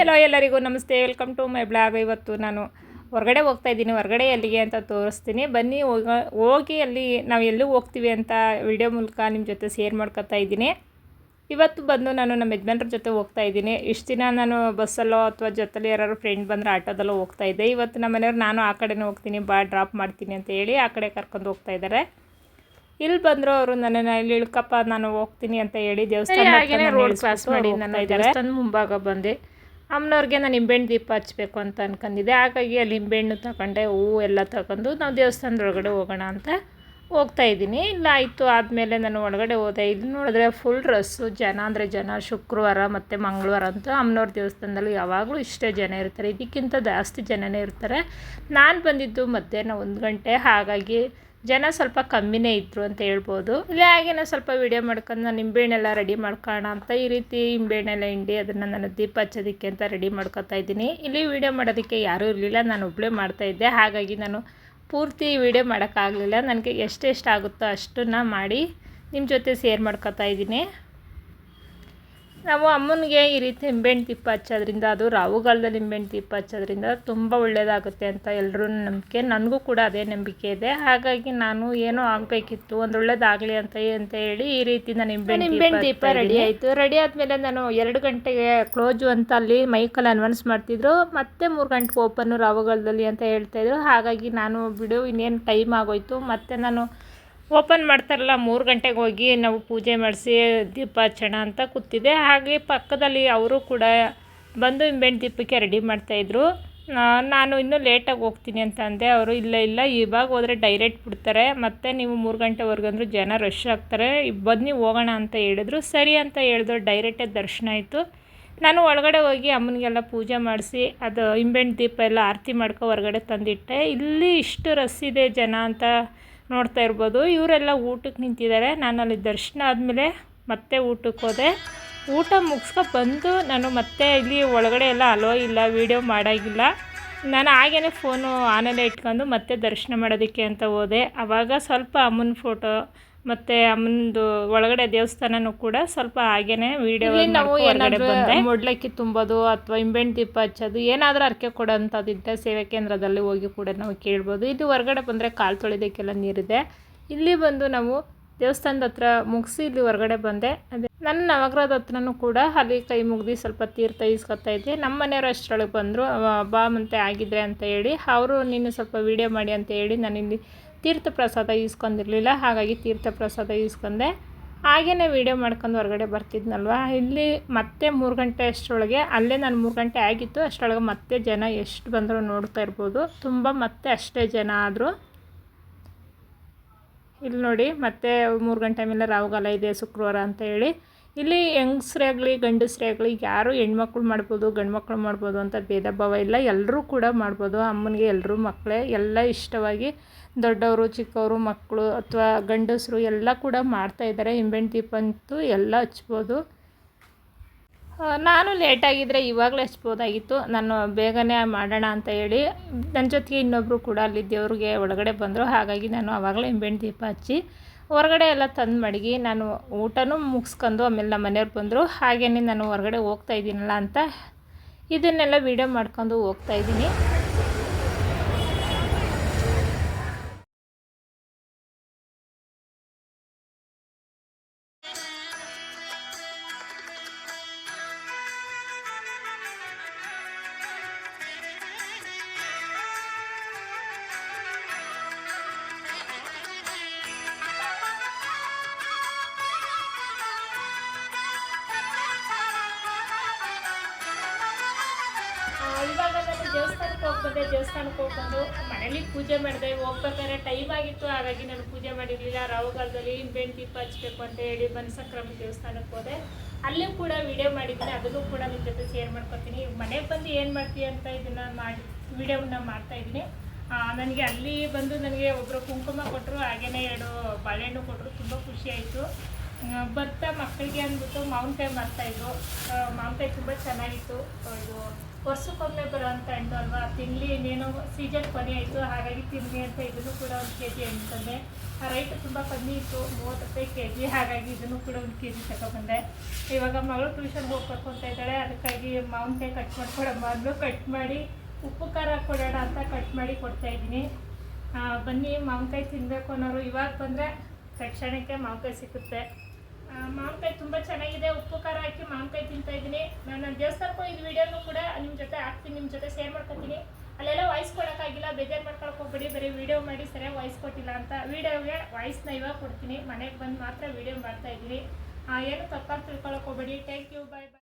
Hello ಎಲ್ಲರಿಗೂ ನಮಸ್ತೆ, welcome to my blog. ಇವತ್ತು ನಾನು ಹೊರಗಡೆ ಹೋಗ್ತಾ ಇದ್ದೀನಿ. ಹೊರಗಡೆ ಎಲ್ಲಿಗೆ ಅಂತ ತೋರಿಸ್ತೀನಿ, ಬನ್ನಿ ಹೋಗಿ ಅಲ್ಲಿ ನಾವು ಎಲ್ಲಿ ಹೋಗ್ತೀವಿ ಅಂತ ವಿಡಿಯೋ ಮೂಲಕ ನಿಮ್ಮ ಜೊತೆ ಶೇರ್ ಮಾಡ್ಕೊತಾ ಇದ್ದೀನಿ. ಇವತ್ತು ಬಂದು ನಾನು ನಮ್ಮ ಯಜಮಾನ್ರ ಜೊತೆ ಹೋಗ್ತಾ ಇದ್ದೀನಿ. ಇಷ್ಟು ದಿನ ನಾನು ಬಸ್ಸಲ್ಲೋ ಅಥವಾ ಜೊತೆಲಿ ಯಾರು ಫ್ರೆಂಡ್ ಬಂದರೆ ಆಟೋದಲ್ಲೋ ಹೋಗ್ತಾ ಇದ್ದೆ. ಇವತ್ತು ನಮ್ಮ ಮನೆಯವ್ರು ನಾನು ಆ ಕಡೆನೇ ಹೋಗ್ತೀನಿ ಬಾ ಡ್ರಾಪ್ ಮಾಡ್ತೀನಿ ಅಂತ ಹೇಳಿ ಆ ಕಡೆ ಕರ್ಕೊಂಡು ಹೋಗ್ತಾ ಇದ್ದಾರೆ. ಇಲ್ಲಿ ಬಂದರು ಅವರು ನನ್ನನ್ನು ಇಲ್ಲಿ ಇಳ್ಕಪ್ಪ ನಾನು ಹೋಗ್ತೀನಿ ಅಂತ ಹೇಳಿ ದೇವಸ್ಥಾನ ರೋಡ್ ಕ್ರಾಸ್ ಮಾಡಿ ನನ್ನ ದೇವಸ್ಥಾನ ಮುಂಭಾಗ ಬಂದೆ. ಅಮ್ಮನವ್ರಿಗೆ ನಾನು ನಿಂಬೆಹಣ್ಣು ದೀಪ ಹಚ್ಚಬೇಕು ಅಂತ ಅಂದ್ಕೊಂಡಿದ್ದೆ. ಹಾಗಾಗಿ ಅಲ್ಲಿ ನಿಂಬೆಹಣ್ಣು ತಗೊಂಡೆ, ಹೂವು ಎಲ್ಲ ತಗೊಂಡು ನಾವು ದೇವಸ್ಥಾನದೊಳಗಡೆ ಹೋಗೋಣ ಅಂತ ಹೋಗ್ತಾ ಇದ್ದೀನಿ. ಇಲ್ಲ ಆಯಿತು ಆದಮೇಲೆ ನಾನು ಒಳಗಡೆ ಹೋದೆ. ಇಲ್ಲಿ ನೋಡಿದ್ರೆ ಫುಲ್ ರಸ್ಸು, ಜನ ಅಂದರೆ ಜನ. ಶುಕ್ರವಾರ ಮತ್ತು ಮಂಗಳವಾರ ಅಂತ ಅಮ್ಮನವ್ರ ದೇವಸ್ಥಾನದಲ್ಲಿ ಯಾವಾಗಲೂ ಇಷ್ಟೇ ಜನ ಇರ್ತಾರೆ, ಇದಕ್ಕಿಂತ ಜಾಸ್ತಿ ಜನನೇ ಇರ್ತಾರೆ. ನಾನು ಬಂದಿದ್ದು ಮಧ್ಯಾಹ್ನ 1 ಗಂಟೆ, ಹಾಗಾಗಿ ಜನ ಸ್ವಲ್ಪ ಕಮ್ಮಿನೇ ಇದ್ದರು ಅಂತ ಹೇಳ್ಬೋದು. ಇಲ್ಲಿ ಹಾಗೇನೆ ಸ್ವಲ್ಪ ವೀಡಿಯೋ ಮಾಡ್ಕೊಂಡು ನಾನು ನಿಂಬೆಹಣ್ಣೆಲ್ಲ ರೆಡಿ ಮಾಡ್ಕೊಳ್ಳೋಣ ಅಂತ ಈ ರೀತಿ ನಿಂಬೆಹಣ್ಣೆಲ್ಲ ಹಿಂಡಿ ಅದನ್ನು ನಾನು ದೀಪ ಹಚ್ಚೋದಕ್ಕೆ ಅಂತ ರೆಡಿ ಮಾಡ್ಕೊತಾ ಇದ್ದೀನಿ. ಇಲ್ಲಿ ವೀಡಿಯೋ ಮಾಡೋದಕ್ಕೆ ಯಾರೂ ಇರಲಿಲ್ಲ, ನಾನು ಒಬ್ಬಳೇ ಮಾಡ್ತಾಯಿದ್ದೆ. ಹಾಗಾಗಿ ನಾನು ಪೂರ್ತಿ ವೀಡಿಯೋ ಮಾಡೋಕ್ಕಾಗಲಿಲ್ಲ. ನನಗೆ ಎಷ್ಟೆಷ್ಟು ಆಗುತ್ತೋ ಅಷ್ಟನ್ನು ಮಾಡಿ ನಿಮ್ಮ ಜೊತೆ ಶೇರ್ ಮಾಡ್ಕೊತಾ ಇದ್ದೀನಿ. ನಾವು ಅಮ್ಮನಿಗೆ ಈ ರೀತಿ ನಿಂಬೆಹಣ್ಣು ದೀಪ ಹಚ್ಚೋದ್ರಿಂದ, ಅದು ರಾಹುಗಾಲದಲ್ಲಿ ನಿಂಬೆಹಣ್ಣು ದೀಪ ಹಚ್ಚೋದ್ರಿಂದ ತುಂಬ ಒಳ್ಳೆಯದಾಗುತ್ತೆ ಅಂತ ಎಲ್ಲರೂ ನಂಬಿಕೆ. ನನಗೂ ಕೂಡ ಅದೇ ನಂಬಿಕೆ ಇದೆ. ಹಾಗಾಗಿ ನಾನು ಏನೋ ಆಗಬೇಕಿತ್ತು, ಒಂದು ಒಳ್ಳೇದಾಗಲಿ ಅಂತ ಹೇಳಿ ಈ ರೀತಿ ನಾನು ನಿಂಬೆಹಣ್ಣು ದೀಪ ರೆಡಿ ಆಯಿತು. ರೆಡಿ ಆದಮೇಲೆ ನಾನು 2 ಗಂಟೆಗೆ ಕ್ಲೋಸು ಅಂತ ಅಲ್ಲಿ ಮೈಕಲ್ಲಿ ಅನೌನ್ಸ್ ಮಾಡ್ತಿದ್ರು, ಮತ್ತೆ 3 ಗಂಟೆಗೆ ಓಪನ್ನು ರಾಹುಗಾಲದಲ್ಲಿ ಅಂತ ಹೇಳ್ತಾಯಿದ್ರು. ಹಾಗಾಗಿ ನಾನು ಬಿಡು ಇನ್ನೇನು ಟೈಮ್ ಆಗೋಯ್ತು, ಮತ್ತು ನಾನು ಓಪನ್ ಮಾಡ್ತಾರಲ್ಲ 3 ಗಂಟೆಗೆ ಹೋಗಿ ನಾವು ಪೂಜೆ ಮಾಡಿಸಿ ದೀಪ ಹಚ್ಚೋಣ ಅಂತ ಕೂತಿದ್ದೆ. ಹಾಗೆ ಪಕ್ಕದಲ್ಲಿ ಅವರು ಕೂಡ ಬಂದು ನಿಂಬೆಹಣ್ಣು ದೀಪಕ್ಕೆ ರೆಡಿ ಮಾಡ್ತಾಯಿದ್ರು. ನಾನು ಇನ್ನೂ ಲೇಟಾಗಿ ಹೋಗ್ತೀನಿ ಅಂತ ಅಂದೆ. ಅವರು ಇಲ್ಲ ಇವಾಗ ಹೋದರೆ ಡೈರೆಕ್ಟ್ ಬಿಡ್ತಾರೆ, ಮತ್ತು ನೀವು 3 ಗಂಟೆವರೆಗಂದ್ರೂ ಜನ ರಶ್ ಆಗ್ತಾರೆ, ಬನ್ನಿ ಹೋಗೋಣ ಅಂತ ಹೇಳಿದ್ರು. ಸರಿ ಅಂತ ಹೇಳಿದ್ರು. ಡೈರೆಕ್ಟೇ ದರ್ಶನ ಆಯಿತು. ನಾನು ಒಳಗಡೆ ಹೋಗಿ ಅಮ್ಮನಿಗೆಲ್ಲ ಪೂಜೆ ಮಾಡಿಸಿ ಅದು ನಿಂಬೆಹಣ್ಣು ದೀಪ ಎಲ್ಲ ಆರತಿ ಮಾಡ್ಕೊ ಹೊರಗಡೆ ತಂದಿಟ್ಟೆ. ಇಲ್ಲಿ ಇಷ್ಟು ರಶ್ ಇದೆ ಜನ ಅಂತ ನೋಡ್ತಾ ಇರ್ಬೋದು. ಇವರೆಲ್ಲ ಊಟಕ್ಕೆ ನಿಂತಿದ್ದಾರೆ. ನಾನು ಅಲ್ಲಿ ದರ್ಶನ ಆದಮೇಲೆ ಮತ್ತೆ ಊಟಕ್ಕೆ ಹೋದೆ. ಊಟ ಮುಗಿಸ್ಕೊಂಡು ನಾನು ಮತ್ತೆ ಇಲ್ಲಿ ಒಳಗಡೆ ಎಲ್ಲ ಅಲೋ ಇಲ್ಲ, ವೀಡಿಯೋ ಮಾಡೋಂಗಿಲ್ಲ. ನಾನು ಹಾಗೇ ಫೋನು ಆನಲ್ಲೇ ಇಟ್ಕೊಂಡು ಮತ್ತೆ ದರ್ಶನ ಮಾಡೋದಕ್ಕೆ ಅಂತ ಹೋದೆ. ಆವಾಗ ಸ್ವಲ್ಪ ಅಮ್ಮನ ಫೋಟೋ ಮತ್ತು ಅಮ್ಮನದು ಒಳಗಡೆ ದೇವಸ್ಥಾನನೂ ಕೂಡ ಸ್ವಲ್ಪ ಹಾಗೇ ವೀಡಿಯೋ ನಾವು ಏನಾದರೂ ಮೊಡ್ಲಕ್ಕಿ ತುಂಬೋದು ಅಥವಾ ನಿಂಬೆಹಣ್ಣು ದೀಪ ಹಚ್ಚೋದು ಏನಾದರೂ ಅರ್ಕೆ ಕೊಡೋಂಥದ್ದಿದ್ದರೆ ಸೇವಾ ಕೇಂದ್ರದಲ್ಲಿ ಹೋಗಿ ಕೂಡ ನಾವು ಕೇಳ್ಬೋದು. ಇದು ಹೊರಗಡೆ ಬಂದರೆ ಕಾಲು ತೊಳೆಯೋದಕ್ಕೆಲ್ಲ ನೀರಿದೆ. ಇಲ್ಲಿ ಬಂದು ನಾವು ದೇವಸ್ಥಾನದ ಹತ್ರ ಮುಗಿಸಿ ಇಲ್ಲಿ ಹೊರಗಡೆ ಬಂದೆ. ಅದೇ ನನ್ನ ನವಗ್ರಹದ ಹತ್ರನೂ ಕೂಡ ಅಲ್ಲಿ ಕೈ ಮುಗ್ದು ಸ್ವಲ್ಪ ತೀರ್ಥ ಇಸ್ಕೊತಾ ಇದ್ದೆ. ನಮ್ಮ ಮನೆಯವರು ಅಷ್ಟರೊಳಗೆ ಬಂದರು, ಬಾ ಮತ್ತೆ ಆಗಿದ್ರೆ ಅಂತ ಹೇಳಿ. ಅವರು ನೀನು ಸ್ವಲ್ಪ ವೀಡಿಯೋ ಮಾಡಿ ಅಂತ ಹೇಳಿ ನಾನಿಲ್ಲಿ ತೀರ್ಥ ಪ್ರಸಾದ ಈಸ್ಕೊಂಡಿರಲಿಲ್ಲ, ಹಾಗಾಗಿ ತೀರ್ಥ ಪ್ರಸಾದ ಈಸ್ಕೊಂಡೆ. ಹಾಗೇ ವೀಡಿಯೋ ಮಾಡ್ಕೊಂಡು ಹೊರಗಡೆ ಬರ್ತಿದ್ನಲ್ವ. ಇಲ್ಲಿ ಮತ್ತೆ 3 ಗಂಟೆ ಅಷ್ಟರೊಳಗೆ, ಅಲ್ಲೇ ನಾನು 3 ಗಂಟೆ ಆಗಿತ್ತು, ಅಷ್ಟರೊಳಗೆ ಮತ್ತೆ ಜನ ಎಷ್ಟು ಬಂದರೂ ನೋಡ್ತಾ ಇರ್ಬೋದು. ತುಂಬ ಮತ್ತೆ ಅಷ್ಟೇ ಜನ ಆದರು. ಇಲ್ಲಿ ನೋಡಿ ಮತ್ತೆ 3 ಗಂಟೆ ಮೇಲೆ ರಾಹುಗಾಲ ಇದೆ ಶುಕ್ರವಾರ ಅಂತ ಹೇಳಿ. ಇಲ್ಲಿ ಹೆಂಗಸ್ರೇ ಆಗಲಿ ಗಂಡಸ್ರೇ ಆಗಲಿ ಯಾರು ಹೆಣ್ಮಕ್ಳು ಮಾಡ್ಬೋದು ಗಂಡು ಮಕ್ಕಳು ಮಾಡ್ಬೋದು ಅಂತ ಭೇದ ಭಾವ ಇಲ್ಲ, ಎಲ್ಲರೂ ಕೂಡ ಮಾಡ್ಬೋದು. ಅಮ್ಮನಿಗೆ ಎಲ್ಲರೂ ಮಕ್ಕಳೇ, ಎಲ್ಲ ಇಷ್ಟವಾಗಿ ದೊಡ್ಡವರು ಚಿಕ್ಕವರು ಮಕ್ಕಳು ಅಥವಾ ಗಂಡಸರು ಎಲ್ಲ ಕೂಡ ಮಾಡ್ತಾಯಿದ್ದಾರೆ. ನಿಂಬೆಹಣ್ಣು ದೀಪ ಅಂತೂ ಎಲ್ಲ ಹಚ್ಬೋದು. ನಾನು ಲೇಟಾಗಿದ್ದರೆ ಇವಾಗಲೇ ಹಚ್ಬೋದಾಗಿತ್ತು. ನಾನು ಬೇಗನೆ ಮಾಡೋಣ ಅಂತ ಹೇಳಿ ನನ್ನ ಜೊತೆಗೆ ಇನ್ನೊಬ್ಬರು ಕೂಡ ಅಲ್ಲಿ ದೇವ್ರಿಗೆ ಒಳಗಡೆ ಬಂದರು. ಹಾಗಾಗಿ ನಾನು ಆವಾಗಲೇ ನಿಂಬೆಹಣ್ಣು ದೀಪ ಹಚ್ಚಿ ಹೊರಗಡೆ ಎಲ್ಲ ತಂದು ಮಡಗಿ ನಾನು ಊಟನೂ ಮುಗಿಸ್ಕೊಂಡು ಆಮೇಲೆ ನಮ್ಮ ಮನೆಯವ್ರು ಬಂದರು. ಹಾಗೆಯೇ ನಾನು ಹೊರಗಡೆ ಹೋಗ್ತಾ ಇದ್ದೀನಲ್ಲ ಅಂತ ಇದನ್ನೆಲ್ಲ ವೀಡಿಯೋ ಮಾಡ್ಕೊಂಡು ಹೋಗ್ತಾಯಿದ್ದೀನಿ. ಇವಾಗ ನಾನು ದೇವಸ್ಥಾನಕ್ಕೆ ಹೋಗ್ಬಂದು ಮನೇಲಿ ಪೂಜೆ ಮಾಡಿದೆ. ಹೋಗ್ಬೇಕಾದ್ರೆ ಟೈಮ್ ಆಗಿತ್ತು, ಹಾಗಾಗಿ ನಾನು ಪೂಜೆ ಮಾಡಿರಲಿಲ್ಲ. ರಾಹುಗಾಲದಲ್ಲಿ ನಿಂಬೆಹಣ್ಣು ದೀಪ ಹಚ್ಚಬೇಕು ಅಂತ ಹೇಳಿ ಬನಸಕ್ರಮ ದೇವಸ್ಥಾನಕ್ಕೆ ಹೋದೆ. ಅಲ್ಲೂ ಕೂಡ ವೀಡಿಯೋ ಮಾಡಿದ್ದೀನಿ, ಅದನ್ನು ಕೂಡ ನಿಮ್ಮ ಜೊತೆ ಶೇರ್ ಮಾಡ್ಕೊತೀನಿ. ಮನೆಗೆ ಬಂದು ಏನು ಮಾಡ್ತೀವಿ ಅಂತ ಇದನ್ನು ವೀಡಿಯೋನ ಮಾಡ್ತಾಯಿದ್ದೀನಿ. ನನಗೆ ಅಲ್ಲಿ ಬಂದು ನನಗೆ ಒಬ್ಬರು ಕುಂಕುಮ ಕೊಟ್ಟರು, ಹಾಗೆಯೇ 2 ಬಾಳೆಹಣ್ಣು ಕೊಟ್ಟರು. ತುಂಬ ಖುಷಿಯಾಯಿತು. ಭತ್ತ ಮಕ್ಕಳಿಗೆ ಅಂದ್ಬಿಟ್ಟು ಮಾವಿನಕಾಯಿ ಮಾರ್ತಾಯಿದ್ರು. ಮಾವಿನಕಾಯಿ ತುಂಬ ಚೆನ್ನಾಗಿತ್ತು. ಇದು ವರ್ಷಕ್ಕೊಮ್ಮೆ ಬರೋ ಅಂತ ಹಣ್ಣು ಅಲ್ವಾ, ತಿನ್ನಲಿ ಇನ್ನೇನೋ ಸೀಸನ್ ಕೊನೆ ಆಯಿತು, ಹಾಗಾಗಿ ತಿನ್ನಲಿ ಅಂತ ಇದನ್ನು ಕೂಡ 1 kg ಹಣ್ಣು ತಂದೆ. ರೈಟ್ ತುಂಬ ಕಮ್ಮಿ ಇತ್ತು, 30 ರೂಪಾಯಿ kg, ಹಾಗಾಗಿ ಇದನ್ನು ಕೂಡ 1 kg ತಗೊಬಂದೆ. ಇವಾಗ ಮಗಳು ಟ್ಯೂಷನ್ಗೆ ಹೋಗಿ ಕರ್ಕೊತಾ ಇದ್ದಾಳೆ, ಅದಕ್ಕಾಗಿ ಮಾವಿನಕಾಯಿ ಕಟ್ ಮಾಡಿಕೊಡಮ್ಮ ಅಂದು ಕಟ್ ಮಾಡಿ ಉಪ್ಪು ಖಾರ ಕೊಡೋಣ ಅಂತ ಕಟ್ ಮಾಡಿ ಕೊಡ್ತಾಯಿದ್ದೀನಿ. ಬನ್ನಿ ಮಾವಿನಕಾಯಿ ತಿನ್ನಬೇಕು ಅನ್ನೋರು ಇವಾಗ ಬಂದರೆ ತಕ್ಷಣಕ್ಕೆ ಮಾವಿನಕಾಯಿ ಸಿಗುತ್ತೆ. ಮಾವಿನಕಾಯಿ ತುಂಬ ಚೆನ್ನಾಗಿದೆ, ಉಪ್ಪು ಖಾರ ಹಾಕಿ ಮಾವಿನಕಾಯಿ ತಿಂತಾಯಿದ್ದೀನಿ. ನಾನು ದೇವಸ್ಥಾನಕ್ಕೆ ಹೋಗಿದ್ದು ವೀಡಿಯೋನು ಕೂಡ ನಿಮ್ಮ ಜೊತೆ ಹಾಕ್ತೀನಿ, ನಿಮ್ಮ ಜೊತೆ ಶೇರ್ ಮಾಡ್ಕೊತೀನಿ. ಅಲ್ಲೆಲ್ಲ ವಾಯ್ಸ್ ಕೊಡೋಕ್ಕಾಗಿಲ್ಲ, ಬೇಜಾರು ಮಾಡ್ಕೊಳಕ್ಕೆ ಹೋಗ್ಬೇಡಿ, ಬರೀ ವೀಡಿಯೋ ಮಾಡಿ ಸರಿಯಾಗಿ ವಾಯ್ಸ್ ಕೊಟ್ಟಿಲ್ಲ ಅಂತ. ವೀಡಿಯೋಗೆ ವಾಯ್ಸ್ನ ಇವಾಗ ಕೊಡ್ತೀನಿ, ಮನೆಗೆ ಬಂದು ಮಾತ್ರ ವೀಡಿಯೋ ಮಾಡ್ತಾಯಿದ್ದೀನಿ. ಏನು ತಪ್ಪಾಗಿ ತಿಳ್ಕೊಳಕ್ಕೆ ಹೋಗ್ಬೇಡಿ. Thank you, bye bye.